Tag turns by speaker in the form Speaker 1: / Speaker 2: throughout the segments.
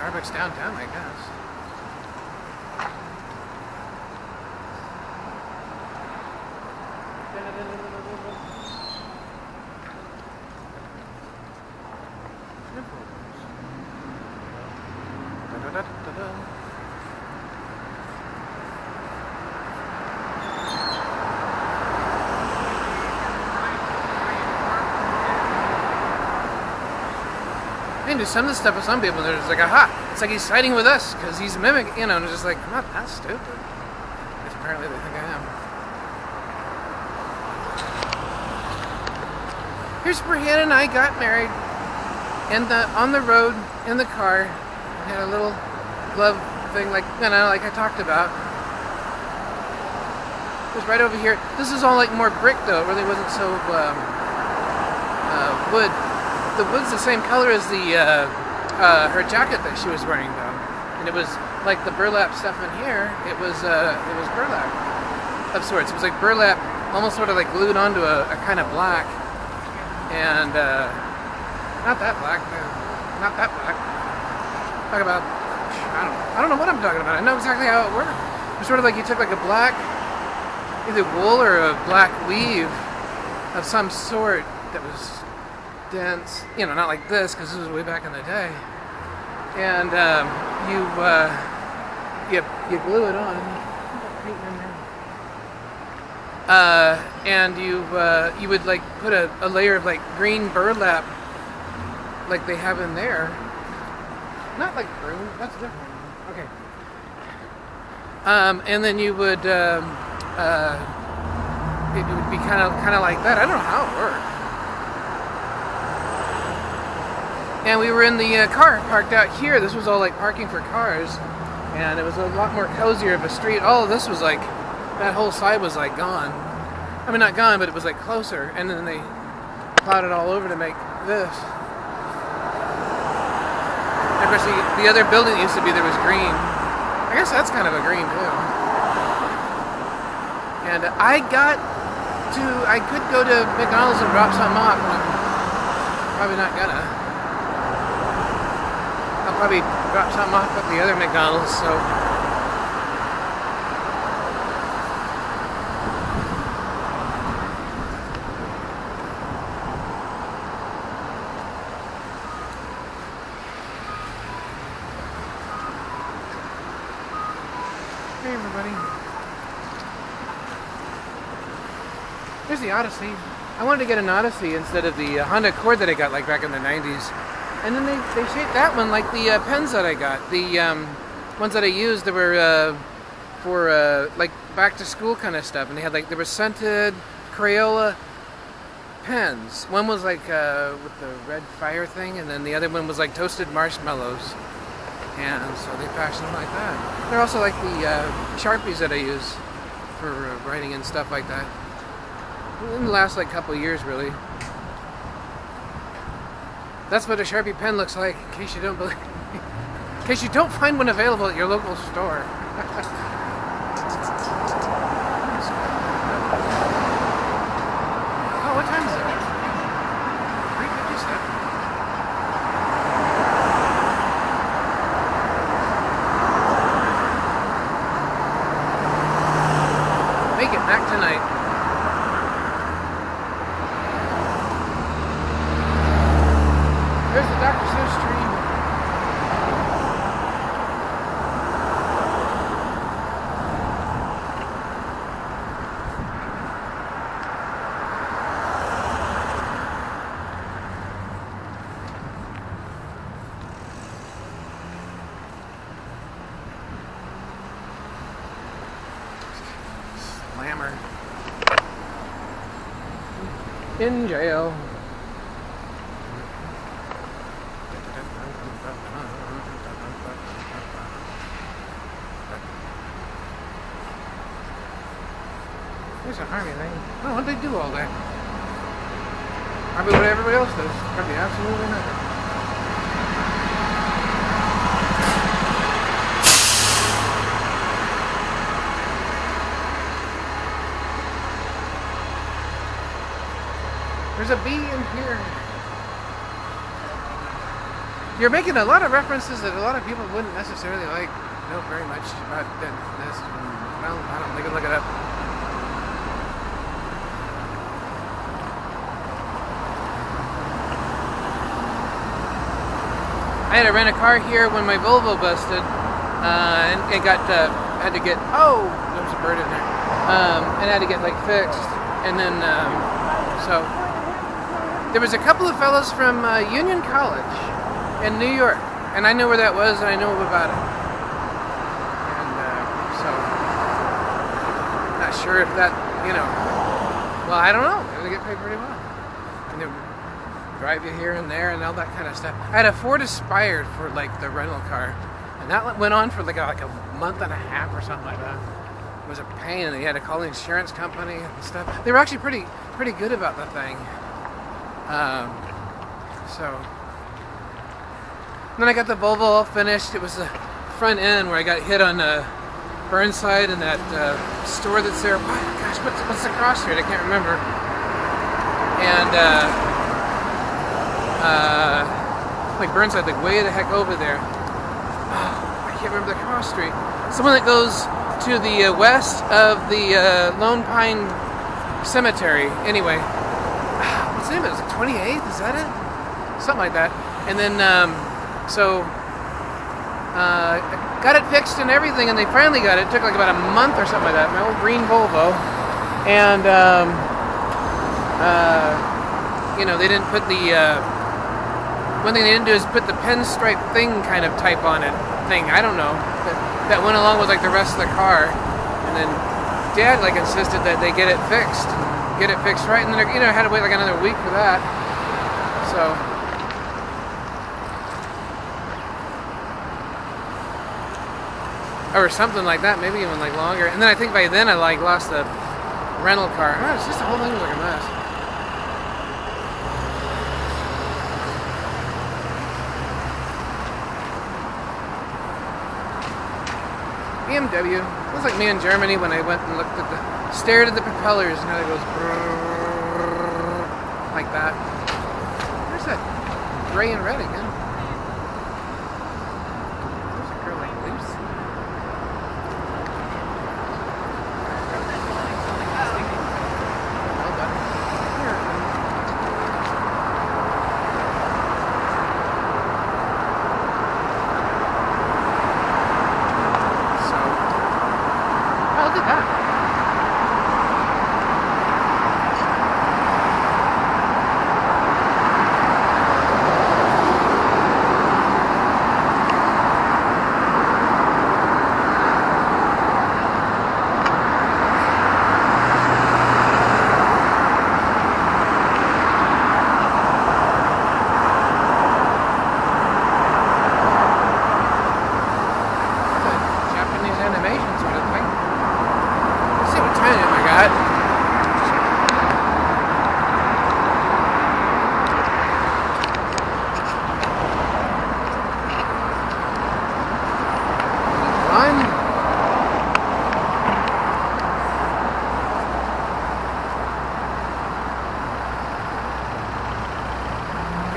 Speaker 1: Starbucks downtown, I guess. And some of the stuff with some people, they're just like, aha, it's like he's siding with us because he's a mimic, and it's just like, I'm not that stupid. Because apparently they think I am. Here's where Hannah and I got married, and on the road, in the car, we had a little glove thing, like I talked about. It was right over here. This is all like more brick, though. It really wasn't so wood. The wood's the same color as the her jacket that she was wearing, though, and it was like the burlap stuff in here. It was burlap of sorts. It was like burlap, almost sort of like glued onto a kind of black, and not that black. Talk about I don't know what I'm talking about. I know exactly how it worked. It was sort of like you took like a black, either wool or a black weave of some sort that was dense, not like this, because this was way back in the day, and you glue it on, and you would like put a layer of like green burlap, like they have in there, not like broom, that's different. Okay. And then you would it would be kind of like that. I don't know how it worked. And we were in the car parked out here. This was all like parking for cars, and it was a lot more cozier of a street. All of this was like, that whole side was like gone. I mean, not gone, but it was like closer. And then they plowed it all over to make this. And of course, the other building that used to be there was green. I guess that's kind of a green too. And I could go to McDonald's and drop something off, but I'm probably not gonna. I'll probably drop something off at the other McDonald's, so. Hey everybody. Here's the Odyssey. I wanted to get an Odyssey instead of the Honda Accord that I got like back in the 90s. And then they shaped that one like the pens that I got. The ones that I used, they were for like back to school kind of stuff. And they had like, there were scented Crayola pens. One was like with the red fire thing, and then the other one was like toasted marshmallows. And so they fashioned them like that. They're also like the Sharpies that I use for writing and stuff like that. In the last like couple of years, really. That's what a Sharpie pen looks like, in case you don't believe. In case you don't find one available at your local store. Oh, what time is it? 3:57. Make it back tonight. There's the Dr. Seuss tree. Slammer. In jail. There's an army thing. Oh, what'd they do all that? Probably what everybody else does. Probably absolutely nothing. There's a bee in here. You're making a lot of references that a lot of people wouldn't necessarily know very much about this. Well, I don't know. They can look it up. I had to rent a car here when my Volvo busted, and it got had to get there's a bird in there, and had to get fixed, and then so there was a couple of fellows from Union College in New York, and I knew where that was, and I knew about it, and so not sure if that well, I don't know. They get paid pretty well, and they drive you here and there and all that kind of stuff. I had a Ford Aspire for the rental car, and that went on for like a month and a half or something like that. It was a pain, and you had to call the insurance company and stuff. They were actually pretty good about the thing. So then I got the Volvo all finished. It was the front end where I got hit on Burnside and that store that's there. Gosh, what's the cross street? I can't remember. And Burnside, way the heck over there. I can't remember the cross street. It's the one that goes to the west of the Lone Pine Cemetery. Anyway, what's the name of it? Is it 28th? Is that it? Something like that. And then, got it fixed and everything, and they finally got it. It took about a month or something like that. My old green Volvo. And, they didn't put the... one thing they didn't do is put the pinstripe thing kind of type on it thing. I don't know. That went along with the rest of the car. And then Dad insisted that they get it fixed right. And then I had to wait another week for that. So or something like that, maybe even longer. And then I think by then I lost the rental car. It's just the whole thing was a mess. BMW. It was like me in Germany when I went and stared at the propellers, and how it goes like that. There's that gray and red again. There's a girl loose. Well done. Here. Look at that. Japanese animation sort of thing. Let's see what time I got. Fun.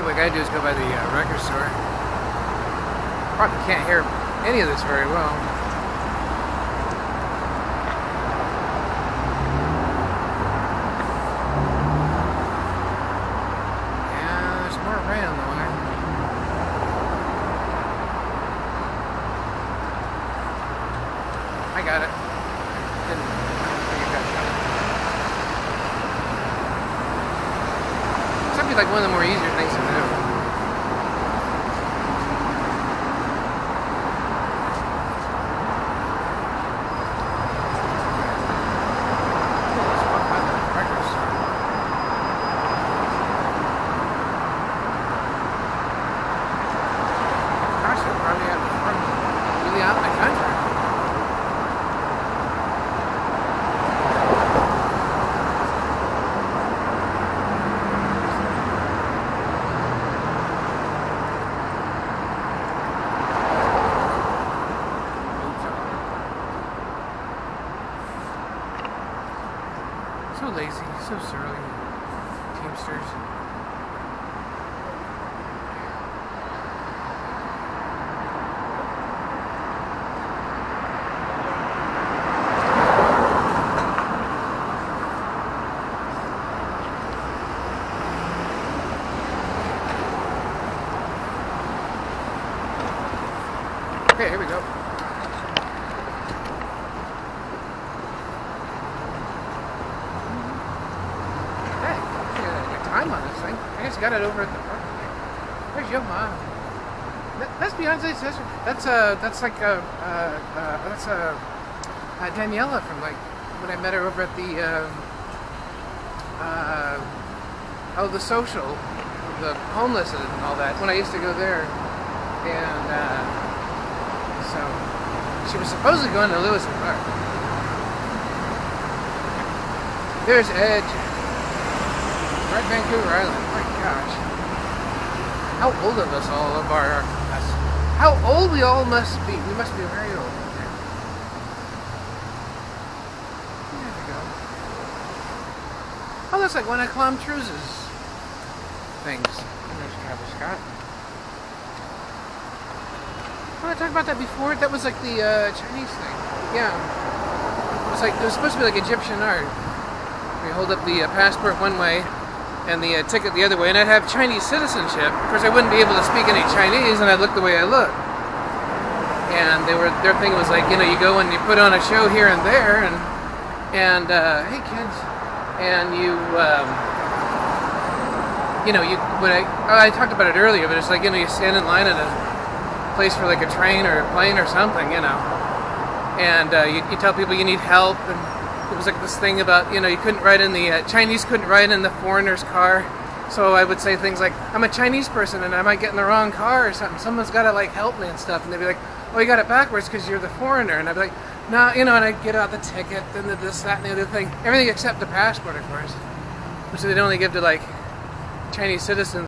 Speaker 1: What I gotta do is go by the record store. Probably can't hear any of this very well. I got it. Didn't think it got shut. This might be one of the more easier things to do. Gosh, they're probably really out in the country. So lazy, so surly. Teamsters. Okay, here we go. Hey, I got time on this thing. I just got it over at the park. Where's your mom? That's Beyonce's sister. That's Daniela from like when I met her over at the the social, the homeless and all that. When I used to go there, and so she was supposedly going to Lewis and Clark. There's Edge, right, Vancouver Island. Oh my gosh, how old of us all of our us? How old we all must be. We must be very old. There we go. Oh, that's like one of Clom Truse's things. And there's Travis Scott. Oh, I talked about that before. That was like the Chinese thing. Yeah. It was supposed to be like Egyptian art. We hold up the passport one way and the ticket the other way, and I'd have Chinese citizenship. Of course, I wouldn't be able to speak any Chinese, and I'd look the way I look. And their thing was like, you go and you put on a show here and there, and hey kids, and I talked about it earlier, but it's like, you stand in line at a place for like a train or a plane or something, and you tell people you need help, and it was like this thing about, you couldn't ride in the, Chinese couldn't ride in the foreigner's car, so I would say things like, I'm a Chinese person and I might get in the wrong car or something, someone's got to like help me and stuff, and they'd be like, oh, you got it backwards because you're the foreigner, and I'd be like, no, and I'd get out the ticket, and this, that, and the other thing, everything except the passport, of course, which they'd only give to like Chinese citizens.